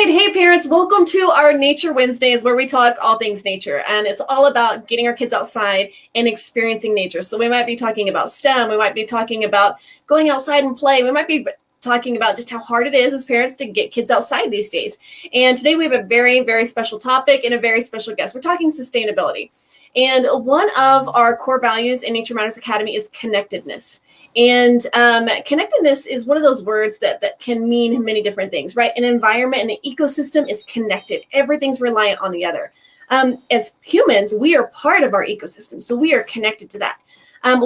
right. Hey, parents, welcome to our Nature Wednesdays where we talk all things nature. And it's all about getting our kids outside and experiencing nature. So we might be talking about STEM. We might be talking about going outside and play. We might be talking about just how hard it is as parents to get kids outside these days. And today we have a very, very special topic and a very special guest. We're talking sustainability. And one of our core values in Nature Matters Academy is connectedness. And connectedness is one of those words that can mean many different things, right? An environment and an ecosystem is connected. Everything's reliant on the other. As humans, we are part of our ecosystem, so we are connected to that.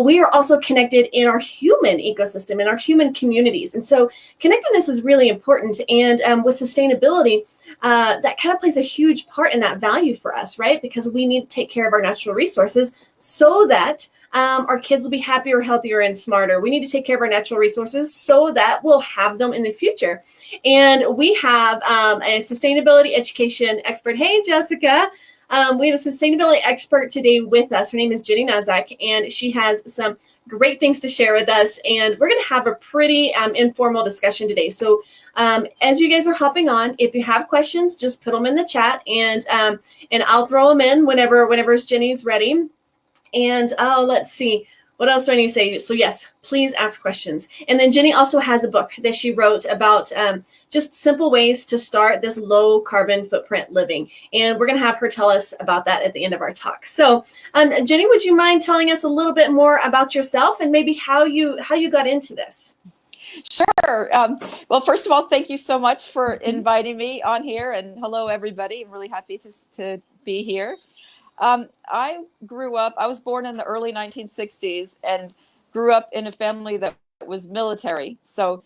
We are also connected in our human ecosystem, in our human communities. And so connectedness is really important. And with sustainability, that kind of plays a huge part in that value for us, right? Because we need to take care of our natural resources so that our kids will be happier, healthier, and smarter. We need to take care of our natural resources so that we'll have them in the future. And we have a sustainability education expert. Hey, Jessica. We have a sustainability expert today with us. Her name is Jenny Nazak, and she has some great things to share with us. And we're going to have a pretty informal discussion today. So as you guys are hopping on, if you have questions, just put them in the chat, and I'll throw them in whenever Jenny's ready. And let's see, what else do I need to say? So yes, please ask questions. And then Jenny also has a book that she wrote about just simple ways to start this low carbon footprint living. And we're going to have her tell us about that at the end of our talk. So Jenny, would you mind telling us a little bit more about yourself and maybe how you got into this? Sure. Well, first of all, thank you so much for inviting me on here, and hello, everybody. I'm really happy to be here. I was born in the early 1960s and grew up in a family that was military. So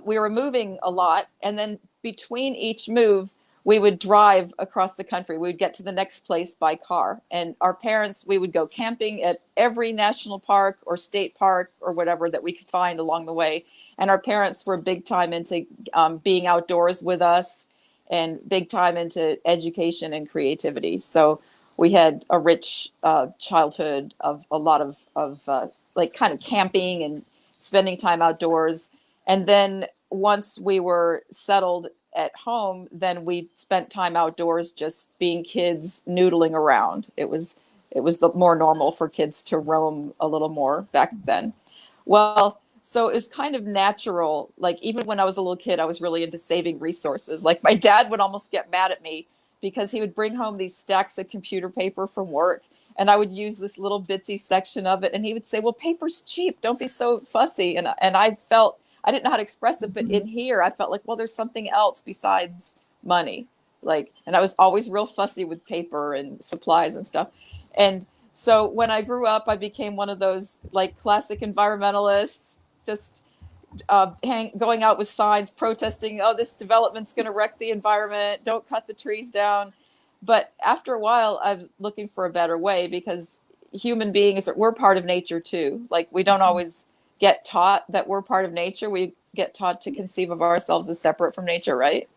we were moving a lot. And then between each move, we would drive across the country. We would get to the next place by car. And our parents, we would go camping at every national park or state park or whatever that we could find along the way. And our parents were big time into being outdoors with us and big time into education and creativity. So we had a rich childhood of a lot of like kind of camping and spending time outdoors. And then once we were settled at home, then we spent time outdoors just being kids noodling around. It was more normal for kids to roam a little more back then. Well, so it was kind of natural. Like even when I was a little kid, I was really into saving resources. Like my dad would almost get mad at me because he would bring home these stacks of computer paper from work, and I would use this little bitsy section of it, and he would say, well, paper's cheap, don't be so fussy. And I felt, I didn't know how to express it, but in here I felt like, well, there's something else besides money. Like, and I was always real fussy with paper and supplies and stuff. And so when I grew up, I became one of those like classic environmentalists, just going out with signs protesting, oh, this development's going to wreck the environment, don't cut the trees down. But after a while, I was looking for a better way, because human beings, we're part of nature too. Like we don't always get taught that we're part of nature. We get taught to conceive of ourselves as separate from nature, right?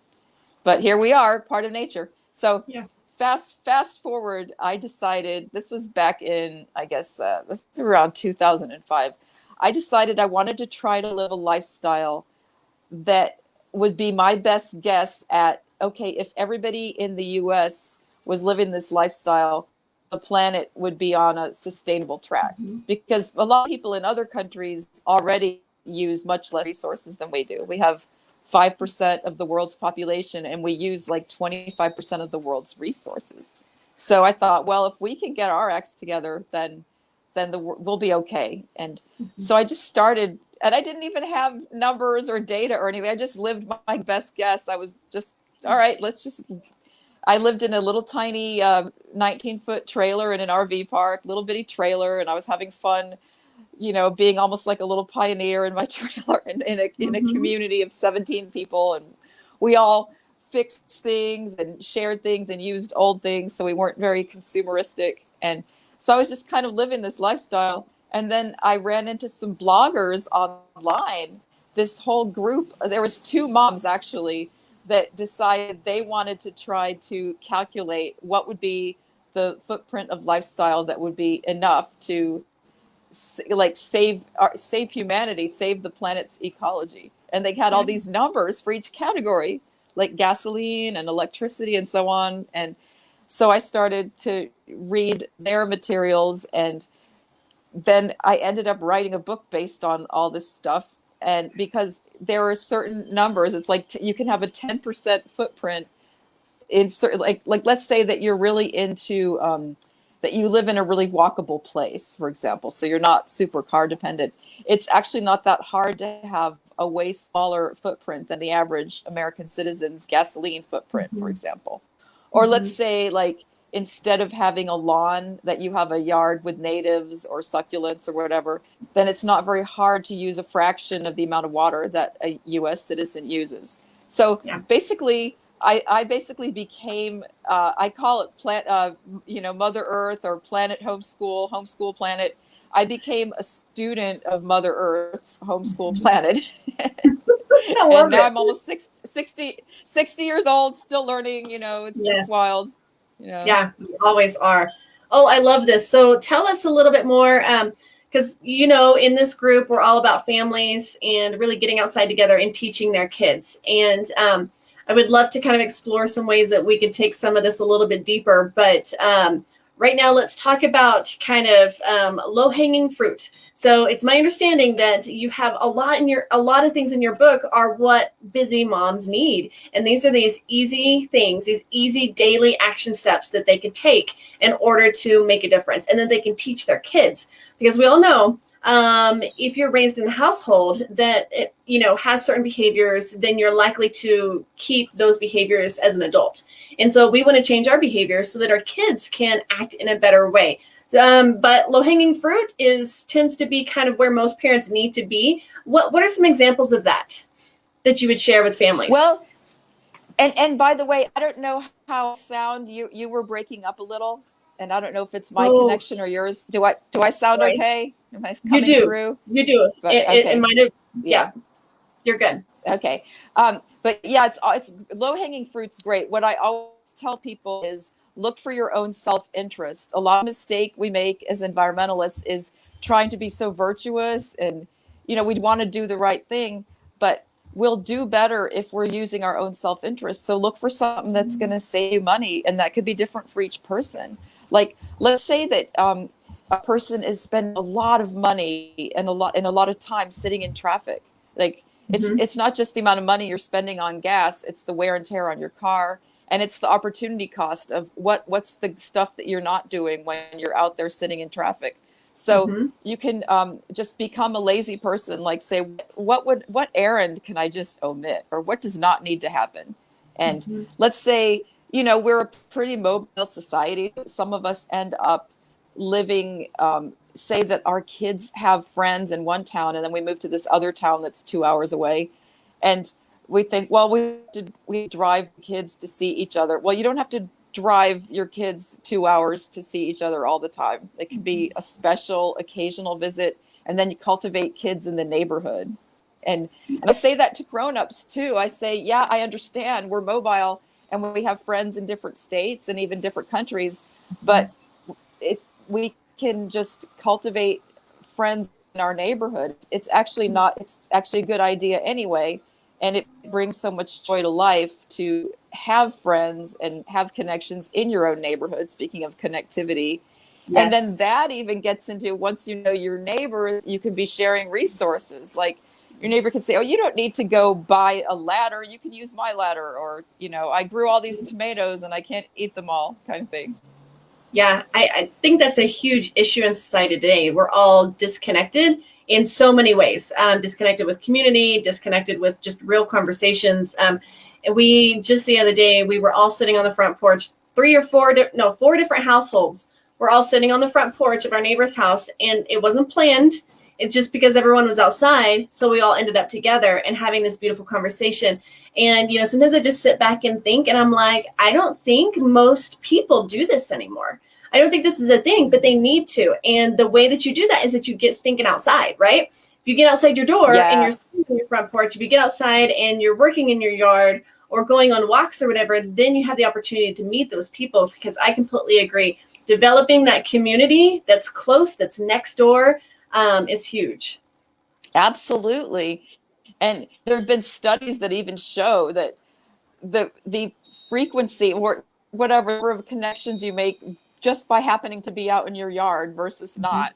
But here we are, part of nature. So yeah. Fast forward, I decided, this was back in, I guess, this was around 2005. I decided I wanted to try to live a lifestyle that would be my best guess at, okay, if everybody in the US was living this lifestyle, the planet would be on a sustainable track. Mm-hmm. Because a lot of people in other countries already use much less resources than we do. We have 5% of the world's population, and we use like 25% of the world's resources. So I thought, well, if we can get our acts together, then we'll be okay. And so I just started, and I didn't even have numbers or data or anything. I just lived my best guess. I was just, all right, I lived in a little tiny 19-foot trailer in an RV park, little bitty trailer, and I was having fun, being almost like a little pioneer in my trailer in a community of 17 people. And we all fixed things and shared things and used old things, so we weren't very consumeristic. And so I was just kind of living this lifestyle. And then I ran into some bloggers online, this whole group. There was 2 moms actually that decided they wanted to try to calculate what would be the footprint of lifestyle that would be enough to like save humanity, save the planet's ecology. And they had all these numbers for each category, like gasoline and electricity and so on. And so I started to read their materials, and then I ended up writing a book based on all this stuff. And because there are certain numbers, it's like you can have a 10% footprint in certain, like let's say that you're really into that you live in a really walkable place, for example, so you're not super car dependent. It's actually not that hard to have a way smaller footprint than the average American citizen's gasoline footprint, for Mhm. example. Or let's Mhm. say, like, instead of having a lawn, that you have a yard with natives or succulents or whatever, then it's not very hard to use a fraction of the amount of water that a US citizen uses. So Yeah. basically, I basically became, I call it Mother Earth, or Planet Homeschool Planet. I became a student of Mother Earth's homeschool planet. I And love now it. I'm almost 60 years old, still learning, it's Yes. wild, you know. Yeah, you always are. Oh, I love this. So tell us a little bit more, because in this group, we're all about families and really getting outside together and teaching their kids. And I would love to kind of explore some ways that we could take some of this a little bit deeper. But right now, let's talk about kind of low-hanging fruit. So it's my understanding that you have a lot of things in your book are what busy moms need. And these are these easy things, these easy daily action steps that they can take in order to make a difference. And then they can teach their kids. Because we all know if you're raised in a household that has certain behaviors, then you're likely to keep those behaviors as an adult. And so we want to change our behaviors so that our kids can act in a better way. But low-hanging fruit tends to be kind of where most parents need to be. What are some examples of that you would share with families? Well, and by the way, I don't know how I sound. You were breaking up a little, and I don't know if it's my Oh, connection or yours. Do I sound sorry. okay? Am I You coming do. through? You do. But It okay. might have. Yeah, Yeah. you're good. Okay. But yeah, it's low hanging fruit's great. What I always tell people is look for your own self interest. A lot of mistake we make as environmentalists is trying to be so virtuous, and we'd want to do the right thing, but we'll do better if we're using our own self interest. So look for something that's going to save you money, and that could be different for each person. Like, let's say that a person is spending a lot of money and a lot of time sitting in traffic. Like, Mm-hmm. it's not just the amount of money you're spending on gas, it's the wear and tear on your car, and it's the opportunity cost of what's the stuff that you're not doing when you're out there sitting in traffic. So Mm-hmm. you can just become a lazy person, like say, what errand can I just omit, or what does not need to happen? And Mm-hmm. let's say, we're a pretty mobile society. Some of us end up living, say that our kids have friends in one town, and then we move to this other town that's 2 hours away, and we think, well, we drive kids to see each other. Well, you don't have to drive your kids 2 hours to see each other all the time. It can be a special occasional visit, and then you cultivate kids in the neighborhood. And I say that to grown-ups too. I say, yeah, I understand we're mobile and we have friends in different states and even different countries, but we can just cultivate friends in our neighborhood. It's actually a good idea anyway. And it brings so much joy to life to have friends and have connections in your own neighborhood. Speaking of connectivity. And then Yes. that even gets into, once you know your neighbors, you can be sharing resources. Like, your neighbor can say, oh, you don't need to go buy a ladder. You can use my ladder. Or, I grew all these tomatoes and I can't eat them all, kind of thing. Yeah, I think that's a huge issue in society today. We're all disconnected in so many ways, disconnected with community, disconnected with just real conversations. And we just the other day, we were all sitting on the front porch, four different households. We're all sitting on the front porch of our neighbor's house, and it wasn't planned. It's just because everyone was outside. So we all ended up together and having this beautiful conversation. And, sometimes I just sit back and think, and I'm like, I don't think most people do this anymore. I don't think this is a thing, but they need to. And the way that you do that is that you get stinking outside, right? If you get outside your door and you're Yeah. sitting on your front porch, if you get outside and you're working in your yard or going on walks or whatever, then you have the opportunity to meet those people, because I completely agree. Developing that community that's close, that's next door, is huge. Absolutely. And there have been studies that even show that the frequency or whatever of connections you make just by happening to be out in your yard versus not.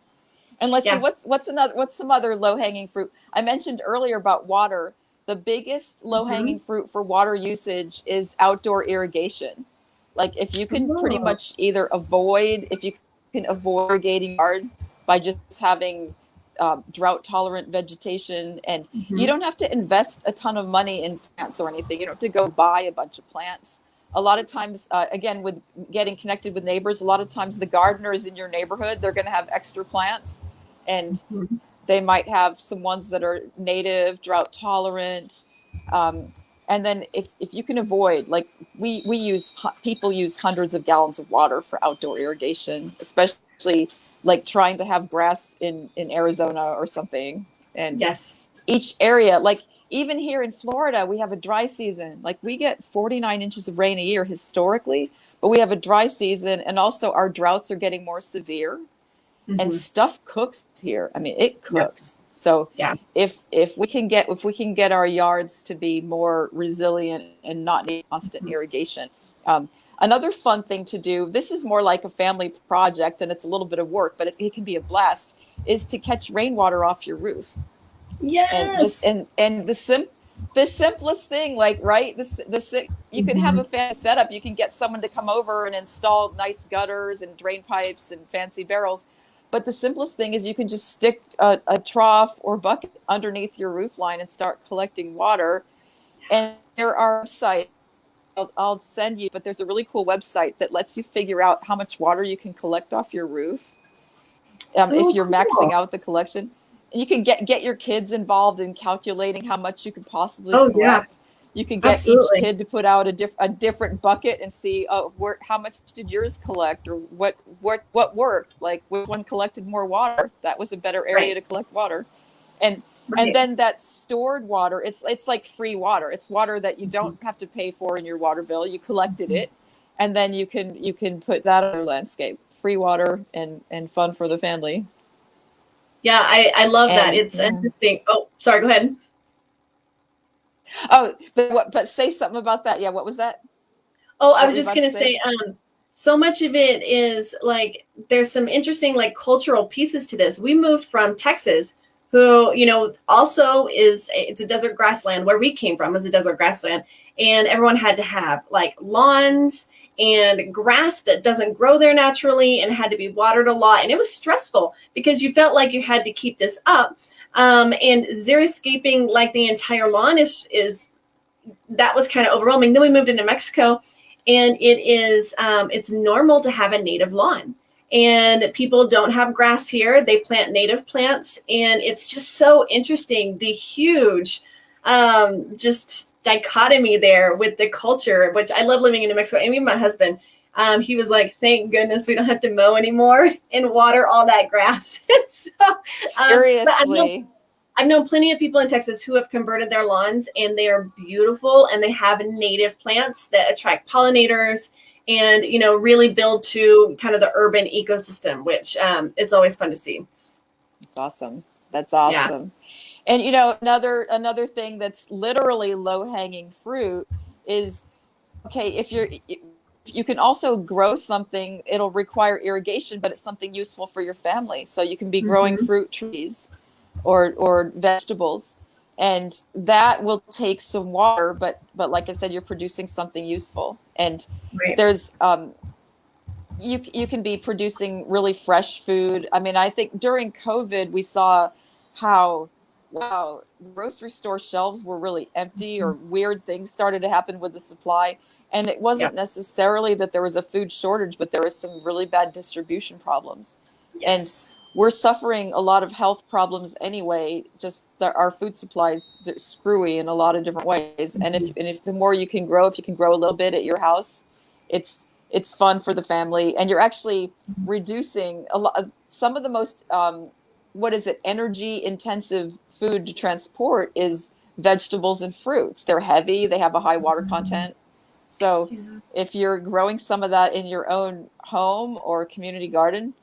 And let's see, what's some other low-hanging fruit? I mentioned earlier about water. The biggest low-hanging fruit for water usage is outdoor irrigation. Like if you can pretty much either if you can avoid irrigating yard by just having drought-tolerant vegetation, and you don't have to invest a ton of money in plants or anything. You don't have to go buy a bunch of plants. A lot of times, again, with getting connected with neighbors, a lot of times the gardeners in your neighborhood, they're going to have extra plants, and they might have some ones that are native, drought tolerant. And then if you can avoid, like people use hundreds of gallons of water for outdoor irrigation, especially like trying to have grass in Arizona or something. And each area, like even here in Florida, we have a dry season. Like we get 49 inches of rain a year historically, but we have a dry season, and also our droughts are getting more severe, and stuff cooks here. I mean, it cooks. So if we can get our yards to be more resilient and not need constant irrigation. Another fun thing to do, this is more like a family project and it's a little bit of work, but it can be a blast, is to catch rainwater off your roof. And the simplest thing, like, right, you can have a fancy setup. You can get someone to come over and install nice gutters and drain pipes and fancy barrels. But the simplest thing is you can just stick a trough or bucket underneath your roof line and start collecting water. And there are sites I'll send you, but there's a really cool website that lets you figure out how much water you can collect off your roof. If you're maxing out the collection, you can get your kids involved in calculating how much you could possibly collect. You can get each kid to put out a different bucket and see how much did yours collect, or what worked, like which one collected more water. That was a better area to collect water. And then that stored water, it's like free water. It's water that you don't have to pay for in your water bill. You collected it, and then you can put that on your landscape. Free water and fun for the family. Yeah, I love that. It's interesting. Oh, sorry, go ahead. Oh, but say something about that. Yeah, what was that? Oh, I was just going to say, so much of it is like, there's some interesting like cultural pieces to this. We moved from Texas, who, also it's a desert grassland. Where we came from was a desert grassland, and everyone had to have like lawns and grass that doesn't grow there naturally and had to be watered a lot. And it was stressful because you felt like you had to keep this up. And xeriscaping like the entire lawn is that was kind of overwhelming. Then we moved into Mexico, and it's normal to have a native lawn. And people don't have grass here. They plant native plants. And it's just so interesting, the huge just dichotomy there with the culture, which I love living in New Mexico. And even my husband, he was like, thank goodness we don't have to mow anymore and water all that grass. So, seriously. I've known plenty of people in Texas who have converted their lawns, and they are beautiful, and they have native plants that attract pollinators and, really build to kind of the urban ecosystem, which it's always fun to see. That's awesome. That's awesome. Yeah. And, another thing that's literally low-hanging fruit is, okay, if you can also grow something, it'll require irrigation, but it's something useful for your family. So you can be growing fruit trees or vegetables, and that will take some water, but like I said, you're producing something useful. And there's you can be producing really fresh food. I mean, I think during COVID we saw how grocery store shelves were really empty, or weird things started to happen with the supply. And it wasn't necessarily that there was a food shortage, but there was some really bad distribution problems. And we're suffering a lot of health problems anyway. Just our food supplies, they're screwy in a lot of different ways. And if the more you can grow, if you can grow a little bit at your house, it's fun for the family, and you're actually reducing a lot. Some of the most energy intensive food to transport is vegetables and fruits. They're heavy. They have a high water content. So if you're growing some of that in your own home or community garden,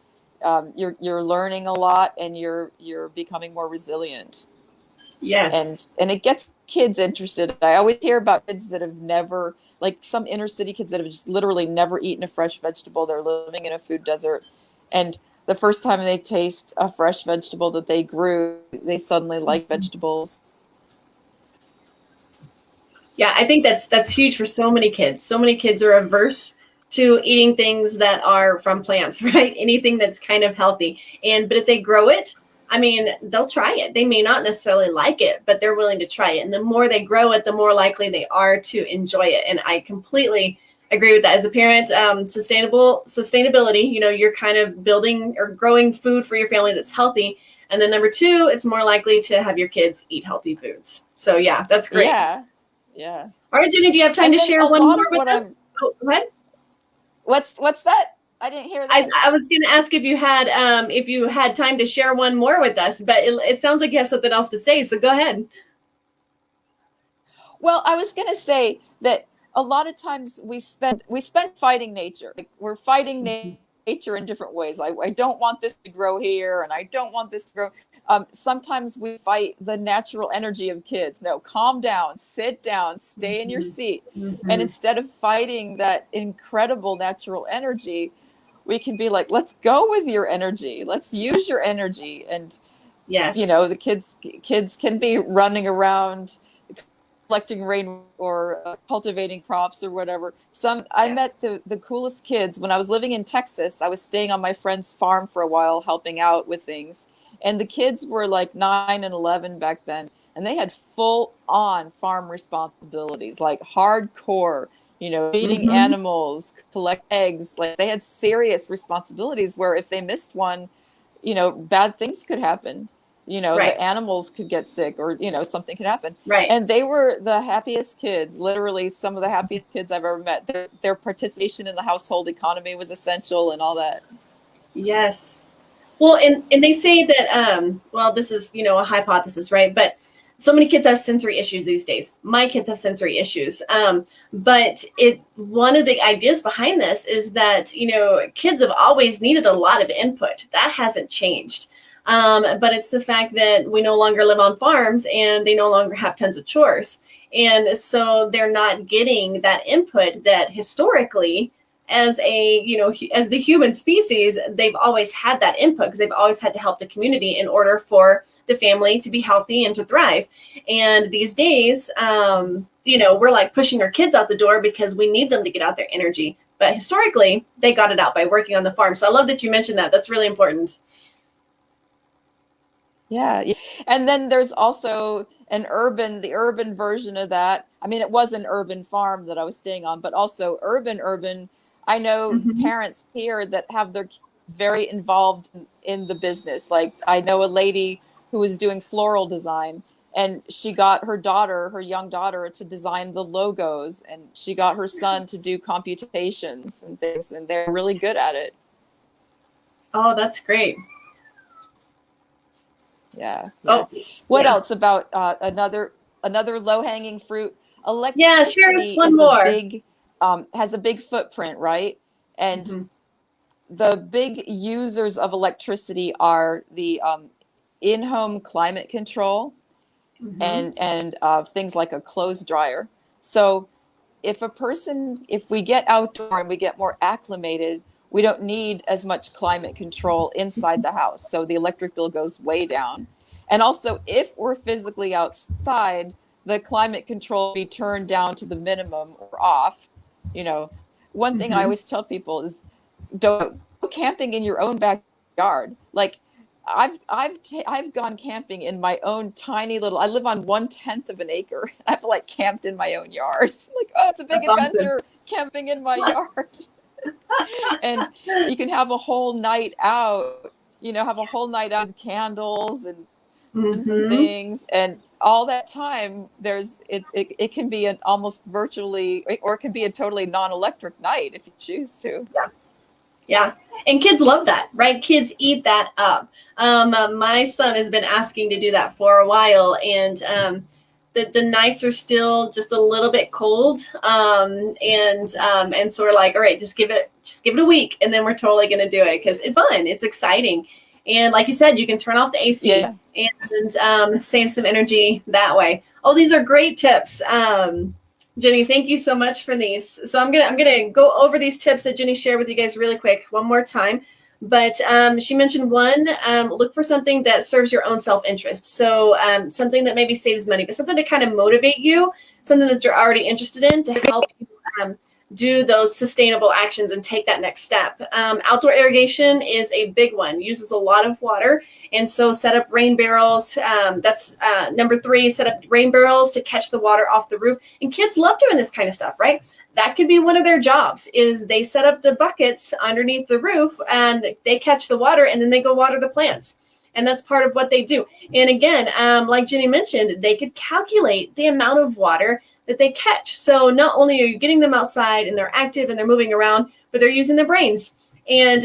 you're learning a lot, and you're becoming more resilient. Yes. And it gets kids interested. I always hear about kids that have never, like some inner city kids that have just literally never eaten a fresh vegetable. They're living in a food desert. And the first time they taste a fresh vegetable that they grew, they suddenly like vegetables. Yeah, I think that's huge for so many kids. So many kids are averse to eating things that are from plants, right? Anything that's kind of healthy. But if they grow it, I mean, they'll try it. They may not necessarily like it, but they're willing to try it. And the more they grow it, the more likely they are to enjoy it. And I completely agree with that. As a parent, sustainability, you're kind of building or growing food for your family that's healthy. And then number two, it's more likely to have your kids eat healthy foods. So yeah, that's great. Yeah. Yeah. All right, Jenny, do you have time to share one more with us? Oh, go ahead. What's that? I didn't hear that. I was going to ask if you had time to share one more with us, but it sounds like you have something else to say. So go ahead. Well, I was going to say that a lot of times we spend fighting nature. Like we're fighting nature in different ways. I don't want this to grow here, and I don't want this to grow. Sometimes we fight the natural energy of kids. No, calm down, sit down, stay in your seat. And instead of fighting that incredible natural energy, we can be like, let's go with your energy. Let's use your energy. And, yes, the kids can be running around collecting rain or cultivating crops or whatever. I met the coolest kids when I was living in Texas. I was staying on my friend's farm for a while, helping out with things. And the kids were like 9 and 11 back then. And they had full on farm responsibilities, like hardcore, feeding animals, collect eggs. Like they had serious responsibilities where if they missed one, bad things could happen. Right. The animals could get sick or, something could happen. Right. And they were the happiest kids, literally some of the happiest kids I've ever met. Their participation in the household economy was essential and all that. Yes. Well, and they say that, well, this is, a hypothesis, right? But so many kids have sensory issues these days. My kids have sensory issues. But one of the ideas behind this is that, kids have always needed a lot of input. That hasn't changed. But it's the fact that we no longer live on farms and they no longer have tons of chores. And so they're not getting that input that historically, as as the human species, they've always had that input because they've always had to help the community in order for the family to be healthy and to thrive. And these days, we're like pushing our kids out the door because we need them to get out their energy. But historically, they got it out by working on the farm. So I love that you mentioned that. That's really important. Yeah. And then there's also the urban version of that. I mean, it was an urban farm that I was staying on, but also urban. I know parents here that have their kids very involved in the business. Like I know a lady who was doing floral design, and she got her young daughter to design the logos, and she got her son to do computations and things, and they're really good at it. Oh, that's great. Yeah. Oh, what else about another low-hanging fruit? Electricity share us one more. Has a big footprint, right? And the big users of electricity are the in-home climate control and things like a clothes dryer. So if we get outdoor and we get more acclimated, we don't need as much climate control inside the house. So the electric bill goes way down. And also, if we're physically outside, the climate control be turned down to the minimum or off. One thing I always tell people is don't go camping in your own backyard. Like I've gone camping in my own tiny little, I live on 1/10 of an acre. I've like camped in my own yard. Like, oh, it's a big adventure camping in my yard. And you can have a whole night out, with candles and things, and all that time it can be an almost virtually, or it can be a totally non-electric night if you choose to. Yeah. And kids love that, right? Kids eat that up. My son has been asking to do that for a while, and the nights are still just a little bit cold. And so we're like, all right, just give it a week, and then we're totally going to do it because it's fun. It's exciting. And like you said, you can turn off the AC and save some energy that way. Oh, these are great tips. Jenny, thank you so much for these. So I'm gonna go over these tips that Jenny shared with you guys really quick one more time. But she mentioned one, look for something that serves your own self-interest. So something that maybe saves money, but something to kind of motivate you, something that you're already interested in to help you do those sustainable actions and take that next step. Outdoor irrigation is a big one, uses a lot of water. And so set up rain barrels. That's number 3, set up rain barrels to catch the water off the roof. And kids love doing this kind of stuff, right? That could be one of their jobs, is they set up the buckets underneath the roof and they catch the water and then they go water the plants. And that's part of what they do. And again, like Jenny mentioned, they could calculate the amount of water that they catch. So not only are you getting them outside and they're active and they're moving around, but they're using their brains. And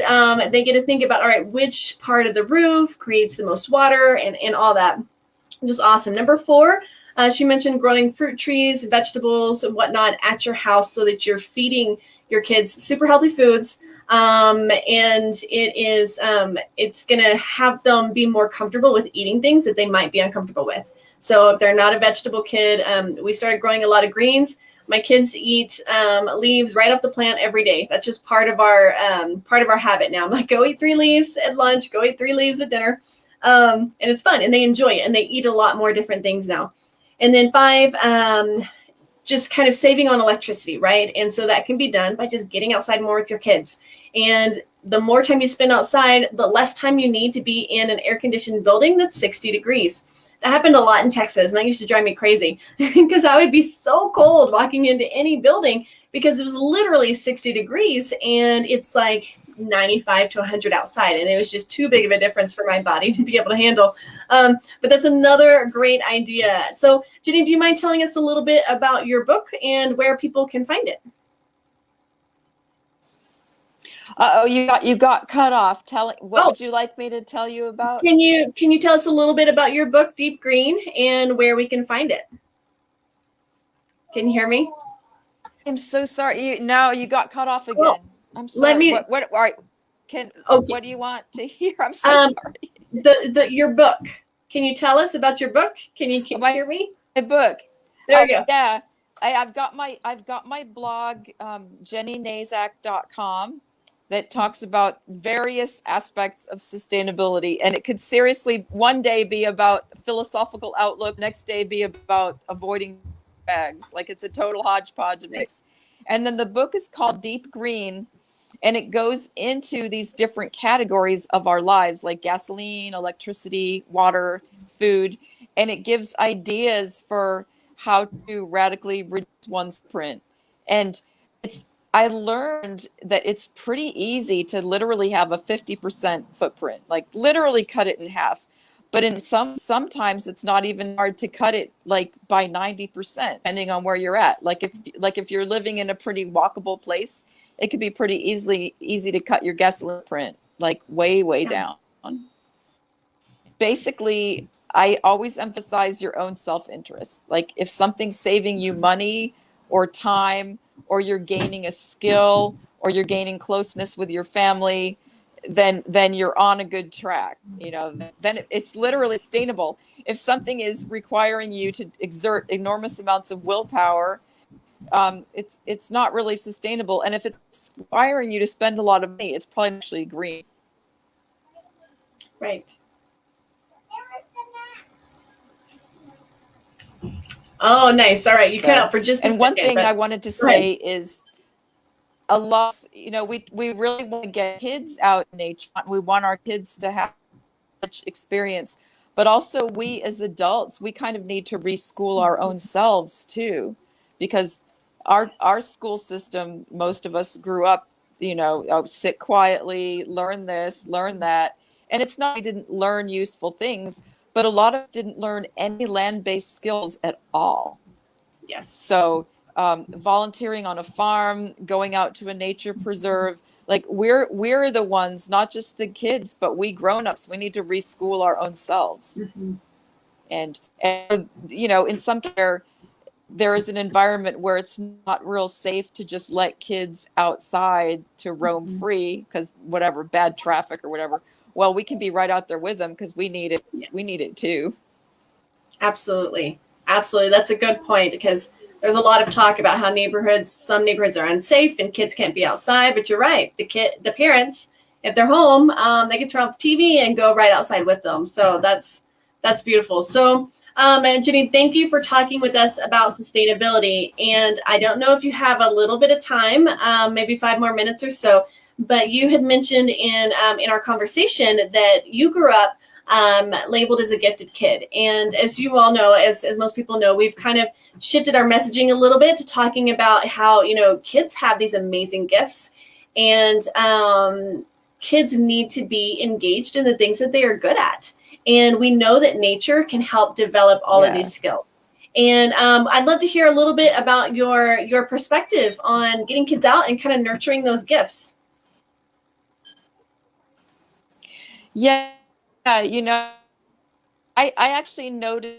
they get to think about, all right, which part of the roof creates the most water and all that. Just awesome. Number 4, she mentioned growing fruit trees, vegetables, and whatnot at your house so that you're feeding your kids super healthy foods. And it's going to have them be more comfortable with eating things that they might be uncomfortable with. So if they're not a vegetable kid, we started growing a lot of greens. My kids eat leaves right off the plant every day. That's just part of our habit now. I'm like, go eat 3 leaves at lunch, go eat 3 leaves at dinner. And it's fun and they enjoy it and they eat a lot more different things now. And then 5, just kind of saving on electricity, right? And so that can be done by just getting outside more with your kids. And the more time you spend outside, the less time you need to be in an air-conditioned building that's 60 degrees. That happened a lot in Texas, and that used to drive me crazy because I would be so cold walking into any building because it was literally 60 degrees and it's like 95 to 100 outside. And it was just too big of a difference for my body to be able to handle. But that's another great idea. So Jenny, do you mind telling us a little bit about your book and where people can find it? You got cut off. What would you like me to tell you about? Can you tell us a little bit about your book, Deep Green, and where we can find it? Can you hear me? I'm so sorry. You got cut off again. I'm sorry. All right. What do you want to hear? I'm so sorry. Your book. Can you tell us about your book? Can you hear me? My book. There we go. Yeah. I've got my blog, jennynazak.com, that talks about various aspects of sustainability. And it could seriously one day be about philosophical outlook, next day be about avoiding bags. Like it's a total hodgepodge of mix. And then the book is called Deep Green, and it goes into these different categories of our lives, like gasoline, electricity, water, food. And it gives ideas for how to radically reduce one's footprint. And I learned that it's pretty easy to literally have a 50% footprint, like literally cut it in half. But sometimes it's not even hard to cut it like by 90%, depending on where you're at. Like if you're living in a pretty walkable place, it could be pretty easy to cut your gasoline print like way down. Basically, I always emphasize your own self-interest. Like if something's saving you money or time, or you're gaining a skill, or you're gaining closeness with your family, then you're on a good track. Then it's literally sustainable. If something is requiring you to exert enormous amounts of willpower, it's not really sustainable. And if it's requiring you to spend a lot of money, it's probably actually green. Right. Oh, nice. All right. You cut out for just a second. And one thing I wanted to say is a lot, we really want to get kids out in nature. We want our kids to have much experience, but also we as adults, we kind of need to reschool our own selves too, because our school system, most of us grew up, sit quietly, learn this, learn that. And it's not we didn't learn useful things, but a lot of us didn't learn any land-based skills at all. Yes. So volunteering on a farm, going out to a nature preserve, like we're the ones, not just the kids, but we grown-ups, we need to reschool our own selves. Mm-hmm. And in some care, there is an environment where it's not real safe to just let kids outside to roam free because whatever, bad traffic or whatever. well, we can be right out there with them because we need it. Yeah. We need it too. Absolutely. Absolutely. That's a good point, because there's a lot of talk about how some neighborhoods are unsafe and kids can't be outside. But you're right. The parents, if they're home, they can turn off the TV and go right outside with them. So that's beautiful. So, and Jenny, thank you for talking with us about sustainability. And I don't know if you have a little bit of time, maybe 5 more minutes or so, but you had mentioned in our conversation that you grew up labeled as a gifted kid. And as you all know, as most people know, we've kind of shifted our messaging a little bit to talking about how, kids have these amazing gifts, and kids need to be engaged in the things that they are good at. And we know that nature can help develop all of these skills. And I'd love to hear a little bit about your perspective on getting kids out and kind of nurturing those gifts. Yeah, I actually noticed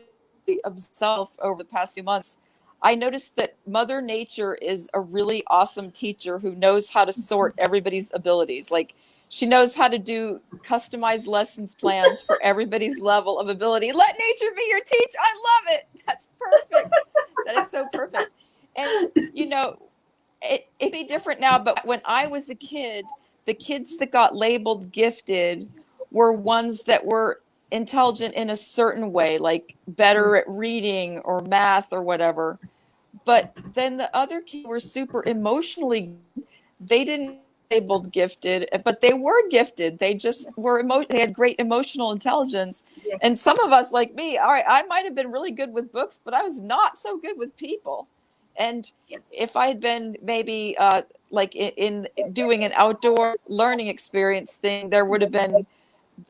of self over the past few months. I noticed that Mother Nature is a really awesome teacher who knows how to sort everybody's abilities. Like, she knows how to do customized lessons plans for everybody's level of ability. Let nature be your teacher. I love it. That's perfect. That is so perfect. And, it'd be different now, but when I was a kid, the kids that got labeled gifted were ones that were intelligent in a certain way, like better at reading or math or whatever. But then the other kids were super emotionally, they didn't labeled gifted, but they were gifted. They just were they had great emotional intelligence. Yeah. And some of us, like me, all right, I might have been really good with books, but I was not so good with people. And if I had been maybe like in doing an outdoor learning experience thing, there would have been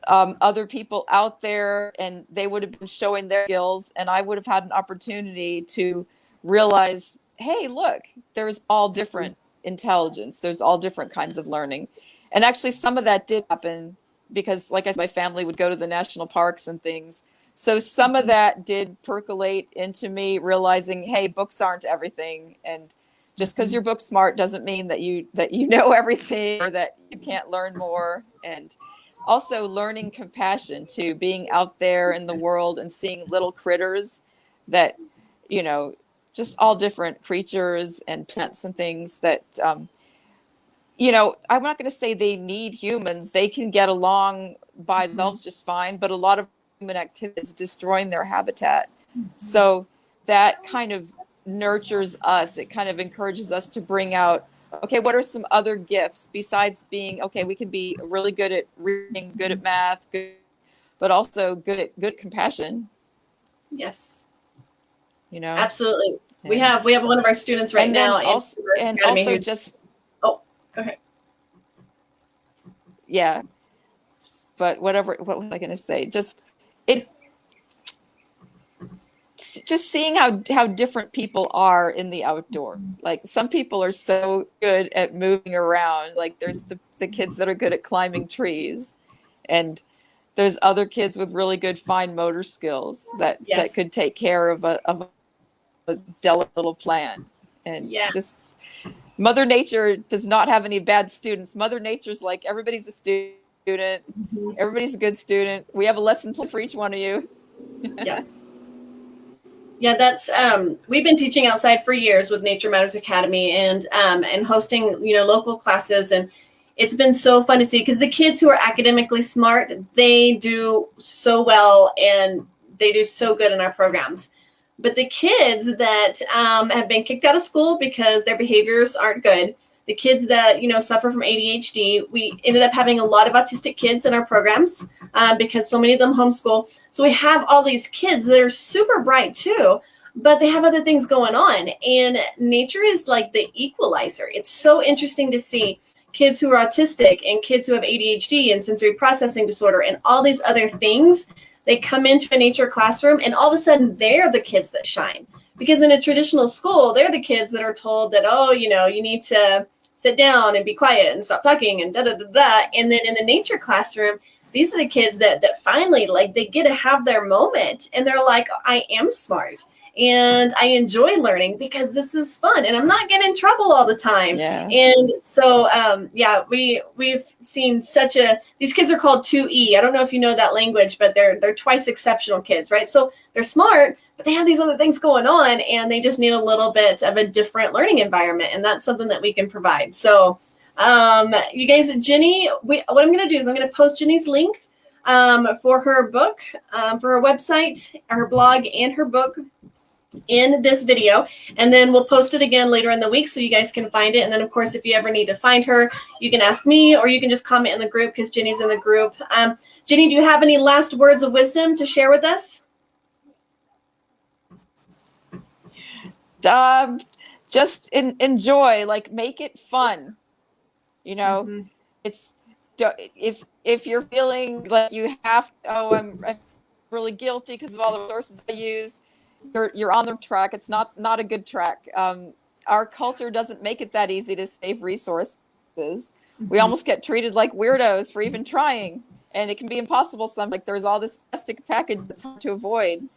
other people out there, and they would have been showing their skills, and I would have had an opportunity to realize, hey, look, there's all different intelligence. There's all different kinds of learning. And actually some of that did happen because, like I said, my family would go to the national parks and things. So some of that did percolate into me realizing, hey, books aren't everything. And just because you're book smart doesn't mean that you know everything or that you can't learn more. And also learning compassion too, being out there in the world and seeing little critters that, just all different creatures and plants and things that, I'm not going to say they need humans. They can get along by themselves just fine, but a lot of human activity is destroying their habitat. So that kind of nurtures us. It kind of encourages us to bring out, okay, what are some other gifts besides being, okay, we can be really good at reading, good at math, but also good at compassion. Yes. Absolutely. And we have one of our students right now. Go ahead. Yeah. But what was I going to say? Just seeing how different people are in the outdoor. Like, some people are so good at moving around. Like, there's the kids that are good at climbing trees, and there's other kids with really good fine motor skills that could take care of a delicate little plant. And just Mother Nature does not have any bad students. Mother Nature's like, everybody's a student. Everybody's a good student. We have a lesson plan for each one of you. Yeah, that's we've been teaching outside for years with Nature Matters Academy, and hosting local classes, and it's been so fun to see, because the kids who are academically smart, they do so well and they do so good in our programs. But the kids that have been kicked out of school because their behaviors aren't good, the kids that suffer from ADHD, we ended up having a lot of autistic kids in our programs because so many of them homeschool. So we have all these kids that are super bright too, but they have other things going on. And nature is like the equalizer. It's so interesting to see kids who are autistic and kids who have ADHD and sensory processing disorder and all these other things. They come into a nature classroom and all of a sudden they're the kids that shine. Because in a traditional school, they're the kids that are told that, you need to sit down and be quiet and stop talking and da-da-da-da. And then in the nature classroom, these are the kids that finally, like, they get to have their moment and they're like, I am smart. and I enjoy learning because this is fun and I'm not getting in trouble all the time. Yeah. And so, yeah, we've seen these kids are called 2E. I don't know if you know that language, but they're twice exceptional kids, right? So they're smart, but they have these other things going on and they just need a little bit of a different learning environment. And that's something that we can provide. So, you guys, Jenny, what I'm going to do is I'm going to post Jenny's link for her book, for her website, her blog, and her book in this video, and then we'll post it again later in the week so you guys can find it. And then, of course, if you ever need to find her, you can ask me or you can just comment in the group because Jenny's in the group. Jenny, do you have any last words of wisdom to share with us? Just enjoy, like, make it fun. You know, Mm-hmm. It's if you're feeling like you have, I'm really guilty because of all the resources I use, you're on the track. It's not a good track. Our culture doesn't make it that easy to save resources. Mm-hmm. We almost get treated like weirdos for even trying, and it can be impossible. Like there's all this plastic package that's hard to avoid.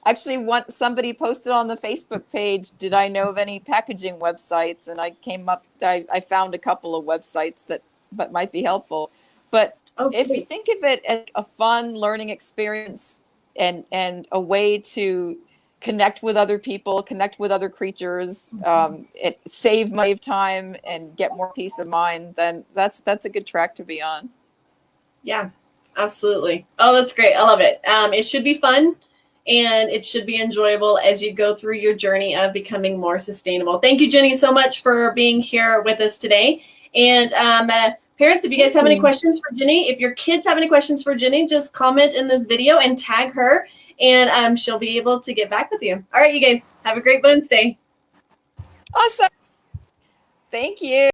Actually, somebody posted on the Facebook page, did I know of any packaging websites? And I found a couple of websites that might be helpful. But if you think of it as a fun learning experience and a way to connect with other people, connect with other creatures, save money, time, and get more peace of mind, then that's a good track to be on. Yeah, absolutely. Oh, that's great. I love it. It should be fun. And it should be enjoyable as you go through your journey of becoming more sustainable. Thank you, Jenny, so much for being here with us today. And parents, if you guys have any questions for Jenny, if your kids have any questions for Jenny, just comment in this video and tag her, and she'll be able to get back with you. All right, you guys, have a great Wednesday. Awesome. Thank you.